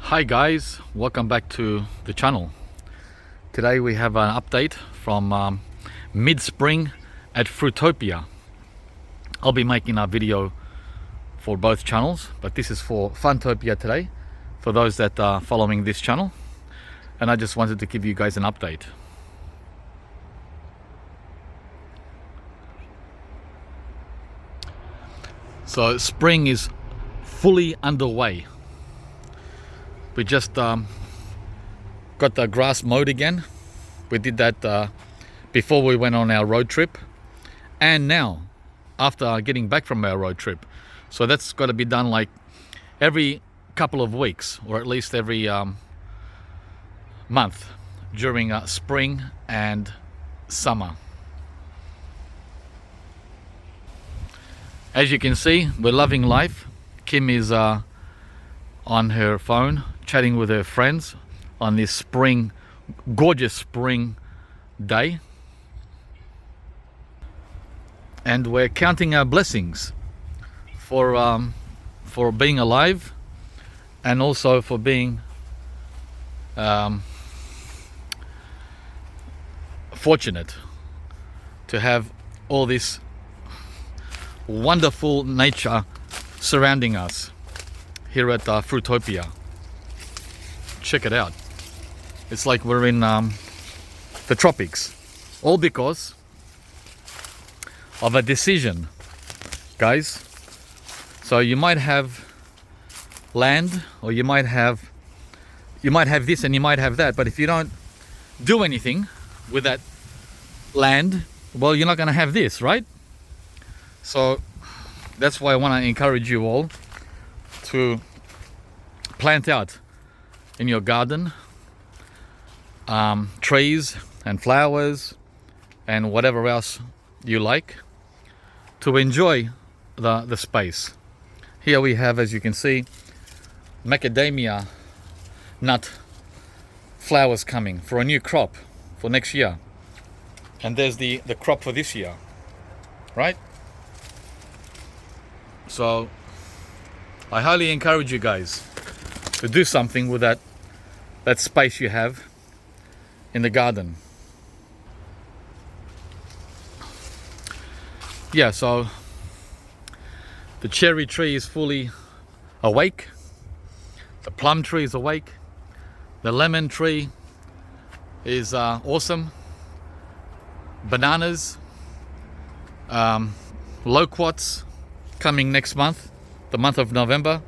Hi guys, welcome back to the channel. Today we have an update from mid-spring at Fruitopia. I'll be making a video for both channels, but this is for Funtopia today, for those that are following this channel, and I just wanted to give you guys an update. So spring is fully underway. We just got the grass mowed again. We did that before we went on our road trip, and now after getting back from our road trip. So that's got to be done like every couple of weeks, or at least every month during spring and summer. As you can see, we're loving life. Kim is on her phone chatting with her friends on this gorgeous spring day, and we're counting our blessings for being alive, and also for being fortunate to have all this wonderful nature surrounding us here at Fruitopia. Check it out. It's like we're in the tropics, all because of a decision, guys. So you might have land, or you might have this and you might have that, but if you don't do anything with that land, well, you're not going to have this, right? So that's why I want to encourage you all to plant out in your garden trees and flowers and whatever else you like, to enjoy the space. Here we have, as you can see, macadamia nut flowers coming for a new crop for next year, and there's the crop for this year, right? So I highly encourage you guys to do something with that space you have in the garden. Yeah, so the cherry tree is fully awake, the plum tree is awake, the lemon tree is awesome, bananas, loquats coming next month, the month of November.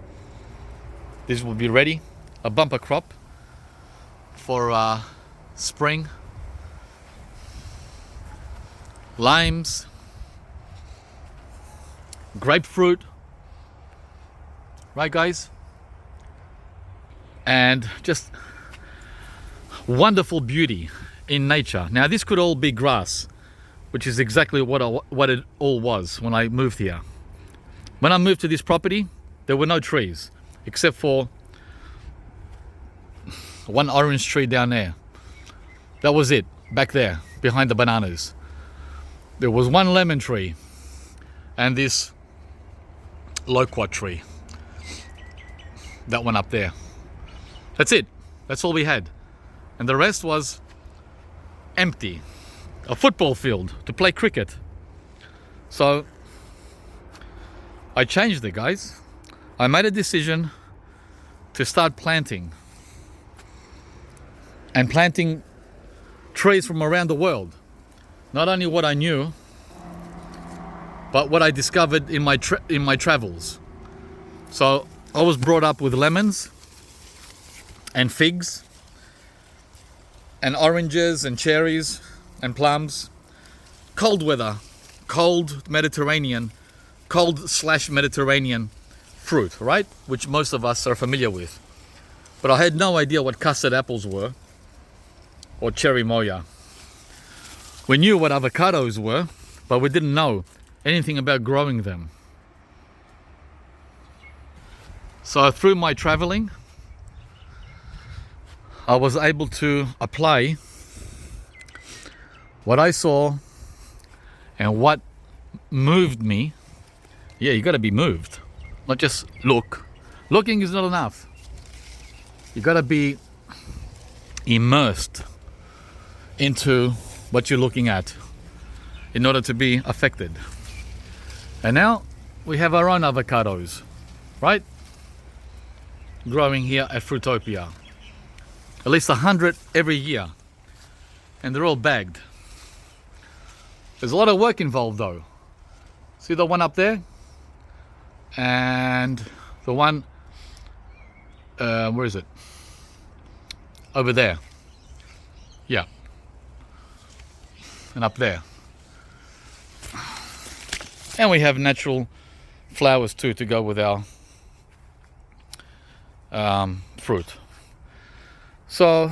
This will be ready, a bumper crop for spring. Limes, grapefruit, right guys? And just wonderful beauty in nature. Now this could all be grass, which is exactly what it all was when I moved here. When I moved to this property, there were no trees, except for one orange tree down there. That was it, back there, behind the bananas. There was one lemon tree and this loquat tree. That one up there. That's it. That's all we had. And the rest was empty. A football field to play cricket. So I changed it, guys. I made a decision to start planting. And planting trees from around the world. Not only what I knew, but what I discovered in my travels. So I was brought up with lemons and figs and oranges and cherries and plums. Cold weather, cold Mediterranean, cold/Mediterranean fruit, right? Which most of us are familiar with. But I had no idea what custard apples were, or cherry moya. We knew what avocados were, but we didn't know anything about growing them. So through my traveling, I was able to apply what I saw and what moved me. Yeah, you got to be moved, not just look. Looking is not enough. You got to be immersed into what you're looking at in order to be affected. And now we have our own avocados, right? Growing here at Fruitopia. At least 100 every year. And they're all bagged. There's a lot of work involved though. See the one up there? And the one, where is it? Over there. Yeah. And up there. And we have natural flowers too to go with our fruit. So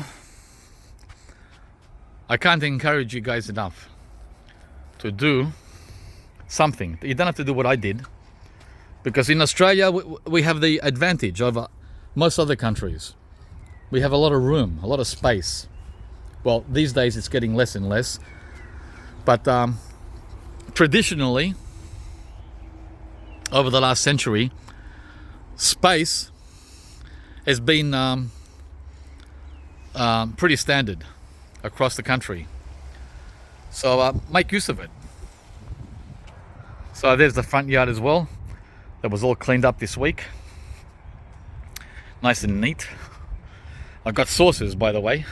I can't encourage you guys enough to do something. You don't have to do what I did, because in Australia we have the advantage over most other countries. We have a lot of room, a lot of space. Well, these days it's getting less and less, but traditionally over the last century, space has been pretty standard across the country. So make use of it. So there's the front yard as well. That was all cleaned up this week. Nice and neat. I got saucers, by the way,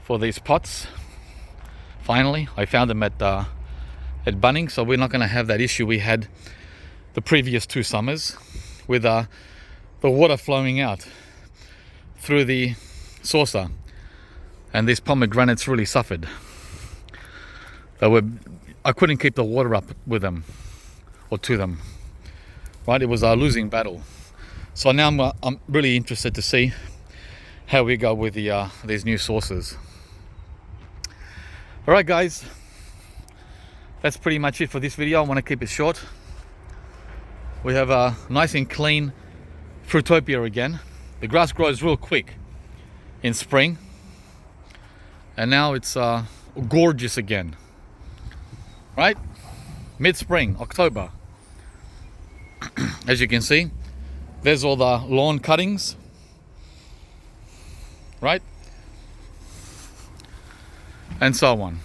for these pots. Finally, I found them at Bunnings, so we're not going to have that issue we had the previous 2 summers with the water flowing out through the saucer, and these pomegranates really suffered. I couldn't keep the water up with them or to them. Right, it was a losing battle. So now I'm really interested to see how we go with these new saucers. All right, guys, that's pretty much it for this video. I want to keep it short. We have a nice and clean Fruitopia again. The grass grows real quick in spring, and now it's gorgeous again. Right, mid-spring, October. As you can see, there's all the lawn cuttings, right, and so on.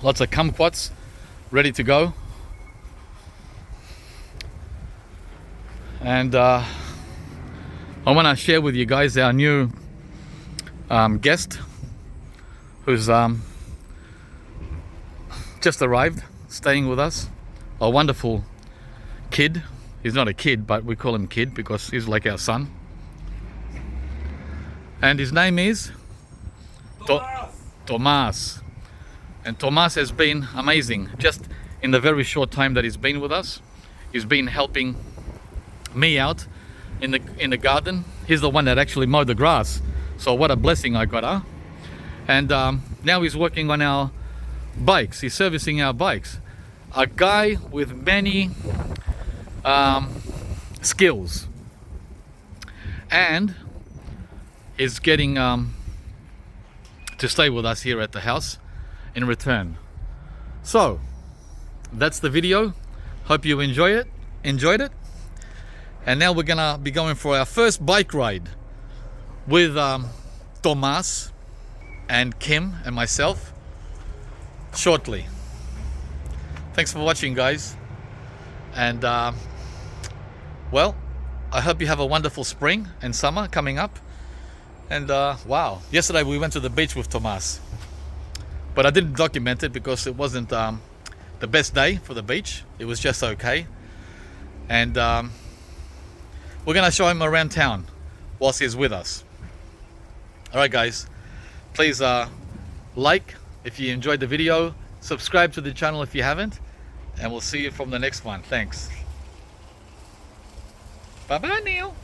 Lots of kumquats ready to go. And I want to share with you guys our new guest who's just arrived, staying with us. A wonderful kid. He's not a kid, but we call him kid because he's like our son. And his name is Tomas. And Tomas has been amazing. Just in the very short time that he's been with us, he's been helping me out in the garden. He's the one that actually mowed the grass. So what a blessing I got, huh? And now he's working on our bikes. He's servicing our bikes. A guy with many skills, and is getting to stay with us here at the house in return. So that's the video. Hope you enjoyed it. And now we're gonna be going for our first bike ride with Tomas and Kim and myself shortly. Thanks for watching, guys. And well, I hope you have a wonderful spring and summer coming up. And wow, yesterday we went to the beach with Tomas, but I didn't document it because it wasn't the best day for the beach. It was just okay. And we're gonna show him around town whilst he's with us. All right, guys, please like if you enjoyed the video, subscribe to the channel if you haven't, and we'll see you from the next one. Thanks. Bye bye, Neil.